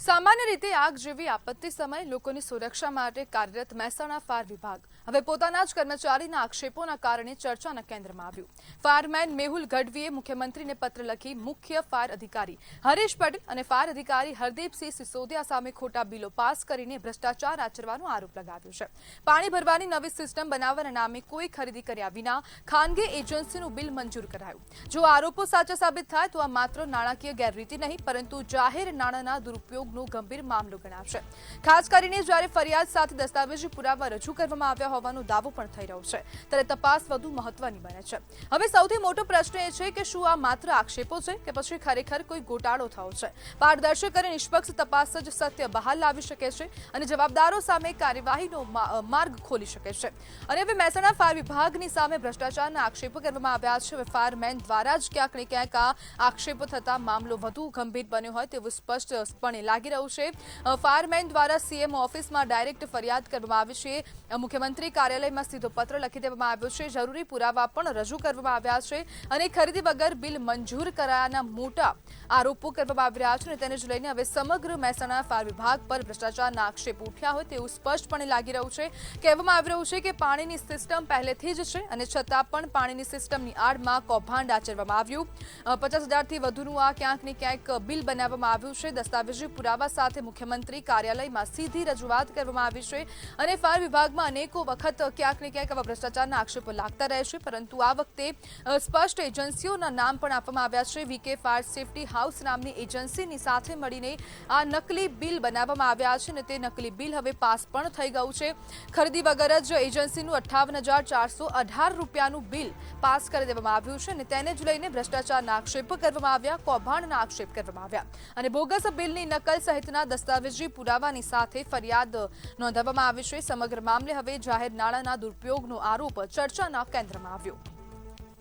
સામાન્ય રીતે આગ જેવી આપત્તિ સમયે લોકોની સુરક્ષા માટે કાર્યરત મહેસાણા ફાયર વિભાગ હવે પોતાના જ કર્મચારીના આક્ષેપોના કારણે ચર્ચાના કેન્દ્રમાં આવ્યું. ફાયરમેન મેહુલ ગઢવીએ મુખ્યમંત્રીને પત્ર લખી મુખ્ય ફાયર અધિકારી હરીશ પટેલ અને ફાયર અધિકારી હરદીપસિંહ સિસોદિયા સામે ખોટા બિલો પાસ કરીને ભ્રષ્ટાચાર આચરવાનો આરોપ લગાવ્યો છે. પાણી ભરવાની નવી સિસ્ટમ બનાવવાના નામે કોઈ ખરીદી કર્યા વિના ખાનગી એજન્સીનું બિલ મંજૂર કરાયું. જો આરોપો સાચા સાબિત થાય તો આ માત્ર નાણાકીય ગેરરીતિ નહીં પરંતુ જાહેર નાણાંના દુરુપયોગનો ગંભીર મામલો ગણાશે. ખાસ કરીને જ્યારે ફરિયાદ સાથે દસ્તાવેજી પુરાવા રજૂ કરવામાં આવ્યા હોવાનો દાવો પણ થઈ રહ્યો છે ત્યારે તપાસ વધુ મહત્વની બને છે. હવે સૌથી મોટો પ્રશ્ન એ છે કે શું આ માત્ર આક્ષેપો છે કે પછી ખરેખર કોઈ ગોટાળો થયો છે? પારદર્શક અને નિષ્પક્ષ તપાસ જ સત્ય બહાર લાવી શકે છે અને જવાબદારો સામે કાર્યવાહીનો માર્ગ ખોલી શકે છે. અને હવે મહેસાણા ફાયર વિભાગની સામે ભ્રષ્ટાચારના આક્ષેપો કરવામાં આવ્યા છે. હવે ફાયરમેન દ્વારા જ ક્યાંક ને ક્યાંક આ આક્ષેપો થતા મામલો વધુ ગંભીર બન્યો હોય તેવું સ્પષ્ટપણે લાગી રહ્યું છે. ફાયરમેન દ્વારા સીએમ ઓફિસમાં ડાયરેક્ટ ફરિયાદ કરવામાં આવી છે. મુખ્યમંત્રી કાર્યાલયમાં સીધો પત્ર લખી દેવામાં આવ્યો છે. જરૂરી પુરાવા પણ રજૂ કરવામાં આવ્યા છે અને ખરીદી વગર બિલ મંજૂર કરાયાના મોટા આરોપો કરવામાં આવી રહ્યા છે અને તેને જ લઈને હવે સમગ્ર મહેસાણા ફાયર વિભાગ પર ભ્રષ્ટાચારના આક્ષેપ ઉઠ્યા હોય તેવું સ્પષ્ટપણે લાગી રહ્યું છે. કહેવામાં આવી રહ્યું છે કે પાણીની સિસ્ટમ પહેલેથી જ છે અને છતાં પણ પાણીની સિસ્ટમની આડમાં કૌભાંડ આચરવામાં આવ્યું. 50,000થી વધુનું આ ક્યાંક ને ક્યાંક બિલ બનાવવામાં આવ્યું છે. દસ્તાવેજી પુરાવા સાથે મુખ્યમંત્રી કાર્યાલયમાં સીધી રજૂઆત કરવામાં આવી છે અને ફાયર વિભાગમાં અનેકો વખત ક્યાંક ને ક્યાંક આવા ભ્રષ્ટાચારના આક્ષેપો લાગતા રહે છે પરંતુ આ વખતે સ્પષ્ટ એજન્સીઓના નામ પણ આપવામાં આવ્યા છે. વીકે ફાયર સેફટી હાઉસ નામની એજન્સીની સાથે મળીને આ નકલી બિલ બનાવવામાં આવ્યા છે અને તે નકલી બિલ હવે પાસ પણ થઈ ગયું છે. ખરીદી વગર જ એજન્સીનું 58,418 રૂપિયાનું બિલ પાસ કરી દેવામાં આવ્યું છે અને તેને જ લઈને ભ્રષ્ટાચારના આક્ષેપો કરવામાં આવ્યા, કૌભાંડના આક્ષેપ કરવામાં આવ્યા અને બોગસ બિલની નકલ સહિતના દસ્તાવેજી પુરાવાની સાથે ફરિયાદ નોંધાવવામાં આવી છે. સમગ્ર મામલે હવે જાહેર નાણાંના દુરુપયોગનો આરોપ ચર્ચાના કેન્દ્રમાં આવ્યો.